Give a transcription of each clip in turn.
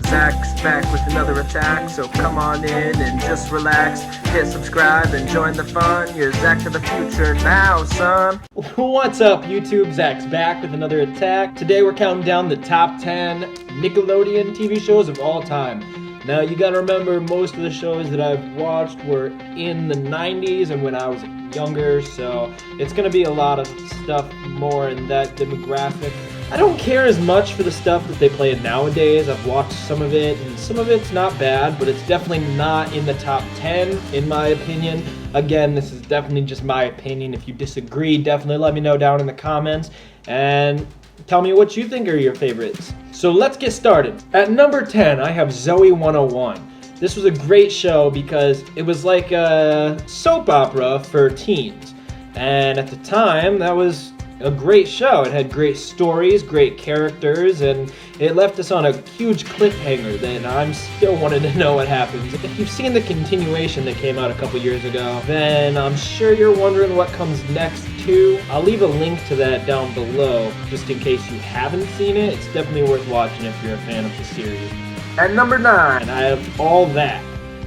Zach's back with another attack, so come on in and just relax. Hit subscribe and join the fun. You're Zach to the future now, son. What's up, YouTube? Zach's back with another attack. Today we're counting down the top 10 Nickelodeon TV shows of all time. Now you gotta remember, most of the shows that I've watched were in the 90s and when I was younger, so it's gonna be a lot of stuff more in that demographic. I don't care as much for the stuff that they play nowadays. I've watched some of it, and some of it's not bad, but it's definitely not in the top 10, in my opinion. Again, this is definitely just my opinion. If you disagree, definitely let me know down in the comments, and tell me what you think are your favorites. So let's get started. At number 10, I have Zoe 101. This was a great show because it was like a soap opera for teens. And at the time, that was a great show. It had great stories, great characters, and it left us on a huge cliffhanger that I'm still wanting to know what happens. If you've seen the continuation that came out a couple years ago, then I'm sure you're wondering what comes next too. I'll leave a link to that down below just in case you haven't seen it. It's definitely worth watching if you're a fan of the series. At number 9, And I have All That.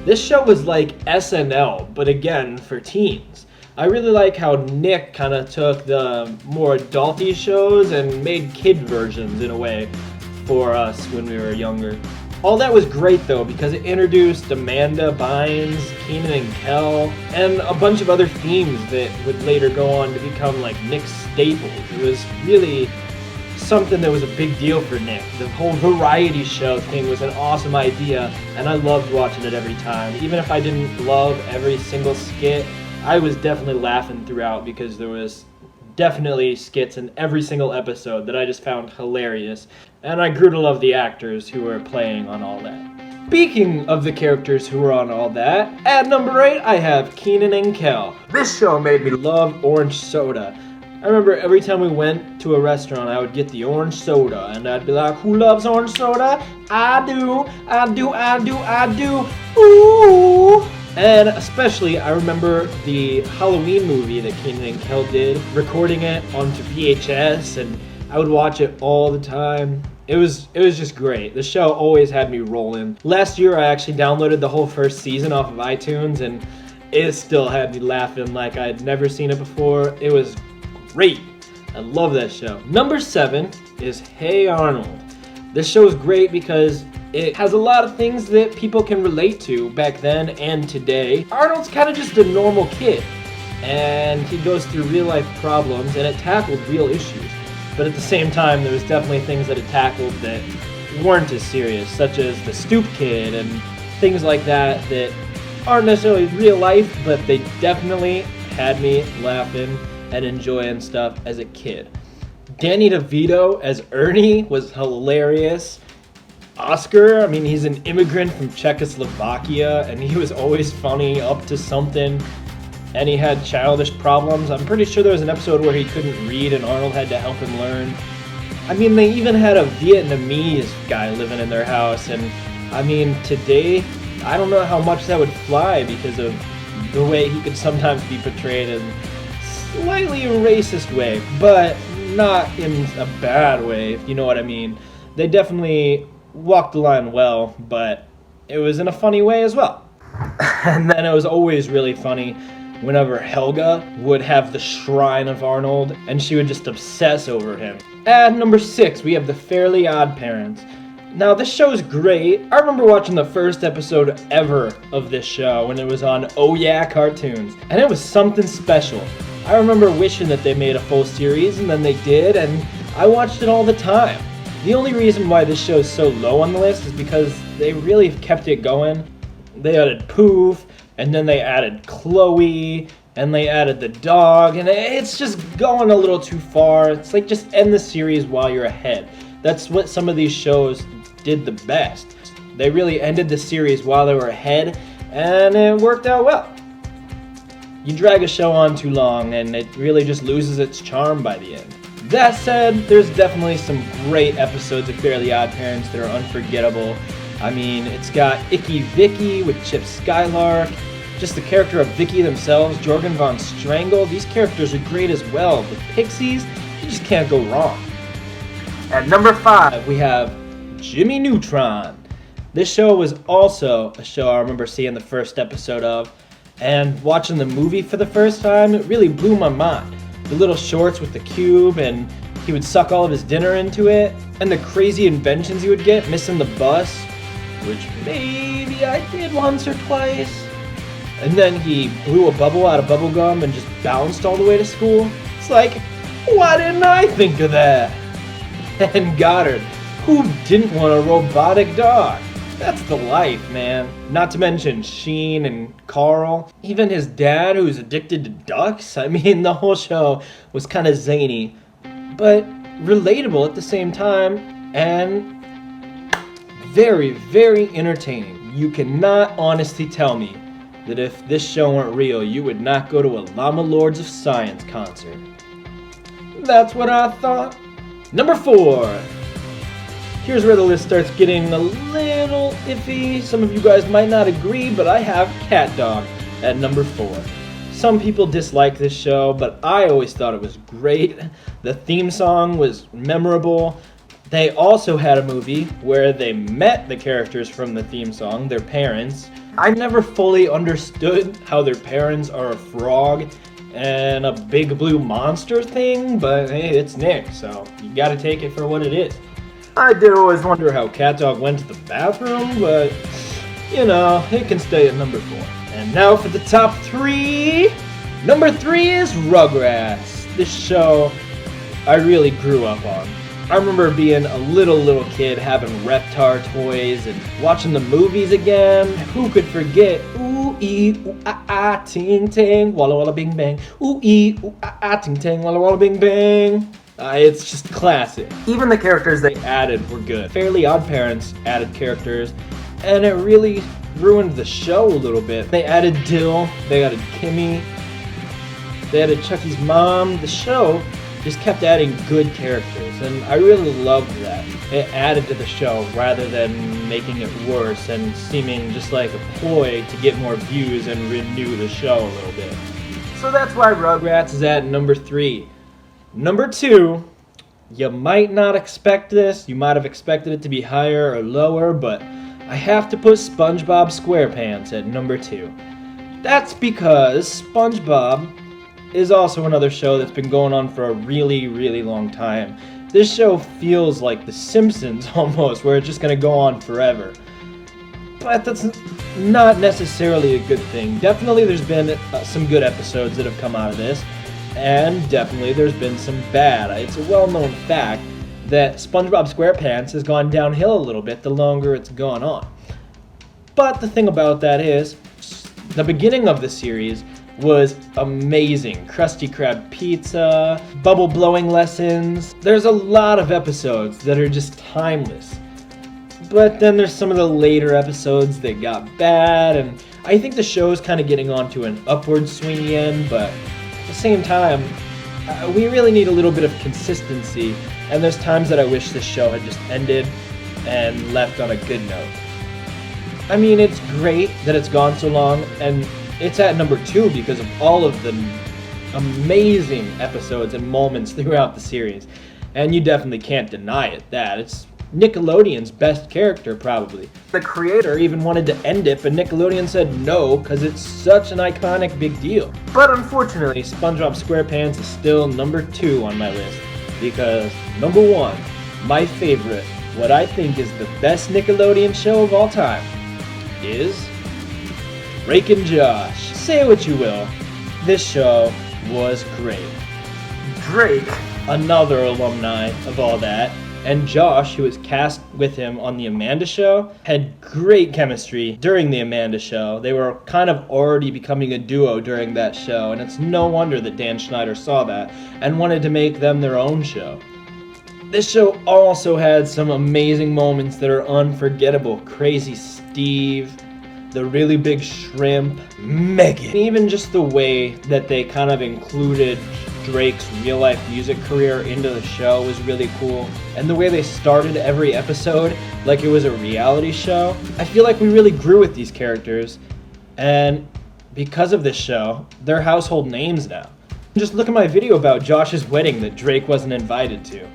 This show was like SNL, but again, for teens. I really like how Nick kind of took the more adulty shows and made kid versions in a way for us when we were younger. All That was great though because it introduced Amanda Bynes, Kenan and Kel, and a bunch of other themes that would later go on to become like Nick's staples. It was really something that was a big deal for Nick. The whole variety show thing was an awesome idea, and I loved watching it every time. Even if I didn't love every single skit, I was definitely laughing throughout because there was definitely skits in every single episode that I just found hilarious, and I grew to love the actors who were playing on All That. Speaking of the characters who were on All That, at number 8 I have Kenan and Kel. this show made me Love orange soda. I remember every time we went to a restaurant, I would get the orange soda, and I'd be like, who loves orange soda? I do, I do, I do, I do, ooh! And especially, I remember the Halloween movie that Kenan and Kel did, recording it onto VHS, and I would watch it all the time. It was just great. The show always had me rolling. Last year, I actually downloaded the whole first season off of iTunes, and it still had me laughing like I'd never seen it before. It was great. I love that show. Number 7 is Hey Arnold. This show is great because it has a lot of things that people can relate to back then and today. Arnold's kind of just a normal kid, and he goes through real life problems, and it tackled real issues. But at the same time, there was definitely things that it tackled that weren't as serious, such as the stoop kid and things like that that aren't necessarily real life, but they definitely had me laughing and enjoying stuff as a kid. Danny DeVito as Ernie was hilarious. Oscar, I mean, he's an immigrant from Czechoslovakia, and he was always funny, up to something, and he had childish problems. I'm pretty sure there was an episode where he couldn't read and Arnold had to help him learn. I mean, they even had a Vietnamese guy living in their house, and I mean, today, I don't know how much that would fly because of the way he could sometimes be portrayed in slightly racist way, but not in a bad way, if you know what I mean. They definitely walked the line well, but it was in a funny way as well. And then it was always really funny whenever Helga would have the shrine of Arnold, and she would just obsess over him. At number 6, we have The Fairly Odd Parents. Now, this show is great. I remember watching the first episode ever of this show when it was on Oh Yeah Cartoons, and it was something special. I remember wishing that they made a full series, and then they did, and I watched it all the time. The only reason why this show is so low on the list is because they really kept it going. They added Poof, and then they added Chloe, and they added the dog, and it's just going a little too far. It's like, just end the series while you're ahead. That's what some of these shows did the best. They really ended the series while they were ahead, and it worked out well. You drag a show on too long, and it really just loses its charm by the end. That said, there's definitely some great episodes of Fairly Odd Parents that are unforgettable. I mean, it's got Icky Vicky with Chip Skylark, just the character of Vicky themselves, Jorgen von Strangle. These characters are great as well. The Pixies, you just can't go wrong. At number 5, We have Jimmy Neutron. This show was also a show I remember seeing the first episode of, and watching the movie for the first time, it really blew my mind. The little shorts with the cube, and he would suck all of his dinner into it, and the crazy inventions he would get missing the bus, which maybe I did once or twice. And then he blew a bubble out of bubble gum and just bounced all the way to school. It's like, why didn't I think of that? And Goddard, who didn't want a robotic dog? That's the life, man. Not to mention Sheen and Carl. Even his dad, who's addicted to ducks. I mean, the whole show was kind of zany, but relatable at the same time, and very, very entertaining. You cannot honestly tell me that if this show weren't real, you would not go to a Llama Lords of Science concert. That's what I thought. Number 4. Here's where the list starts getting a little iffy. Some of you guys might not agree, but I have CatDog at number 4. Some people dislike this show, but I always thought it was great. The theme song was memorable. They also had a movie where they met the characters from the theme song, their parents. I never fully understood how their parents are a frog and a big blue monster thing, but hey, it's Nick, so you gotta take it for what it is. I did always wonder how CatDog went to the bathroom, but you know, it can stay at number 4. And now for the top 3. Number 3 is Rugrats. This show I really grew up on. I remember being a little kid having Reptar toys and watching the movies again. Who could forget? Ooh ee ooh ah ah ting ting walla walla bing bang. Ooh ee ooh ah ah ting ting walla walla bing bang. It's just classic. Even the characters they added were good. Fairly Odd Parents added characters, and it really ruined the show a little bit. They added Dill, they added Kimmy, they added Chucky's mom. The show just kept adding good characters, and I really loved that. It added to the show rather than making it worse and seeming just like a ploy to get more views and renew the show a little bit. So that's why Rugrats is at number 3. Number 2, you might not expect this, you might have expected it to be higher or lower, but I have to put SpongeBob SquarePants at number 2. That's because SpongeBob is also another show that's been going on for a really, really long time. This show feels like The Simpsons almost, where it's just gonna go on forever. But that's not necessarily a good thing. Definitely there's been some good episodes that have come out of this, and definitely there's been some bad. It's a well-known fact that SpongeBob SquarePants has gone downhill a little bit the longer it's gone on. But the thing about that is, the beginning of the series was amazing. Krusty Krab pizza, bubble blowing lessons. There's a lot of episodes that are just timeless. But then there's some of the later episodes that got bad, and I think the show's kind of getting onto an upward swing again, but at the same time, we really need a little bit of consistency, and there's times that I wish this show had just ended and left on a good note. I mean, it's great that it's gone so long, and it's at number 2 because of all of the amazing episodes and moments throughout the series. And you definitely can't deny it, that. It's Nickelodeon's best character, probably. The creator even wanted to end it, but Nickelodeon said no, because it's such an iconic big deal. But unfortunately, SpongeBob SquarePants is still number 2 on my list, because number 1, my favorite, what I think is the best Nickelodeon show of all time, is Drake and Josh. Say what you will, this show was great. Drake, another alumni of all that, and Josh, who was cast with him on The Amanda Show, had great chemistry during The Amanda Show. They were kind of already becoming a duo during that show, and it's no wonder that Dan Schneider saw that and wanted to make them their own show. This show also had some amazing moments that are unforgettable. Crazy Steve, the really big shrimp, Megan. Even just the way that they kind of included Drake's real-life music career into the show was really cool. And the way they started every episode like it was a reality show. I feel like we really grew with these characters, and because of this show, they're household names now. Just look at my video about Josh's wedding that Drake wasn't invited to,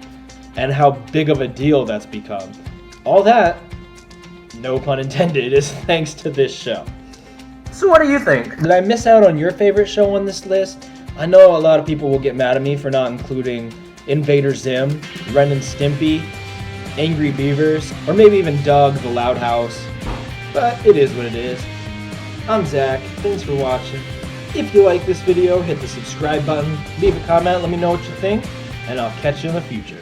and how big of a deal that's become. All that no pun intended, is thanks to this show. So what do you think? Did I miss out on your favorite show on this list? I know a lot of people will get mad at me for not including Invader Zim, Ren and Stimpy, Angry Beavers, or maybe even Doug the Loud House. But it is what it is. I'm Zach, thanks for watching. If you like this video, hit the subscribe button, leave a comment, let me know what you think, and I'll catch you in the future.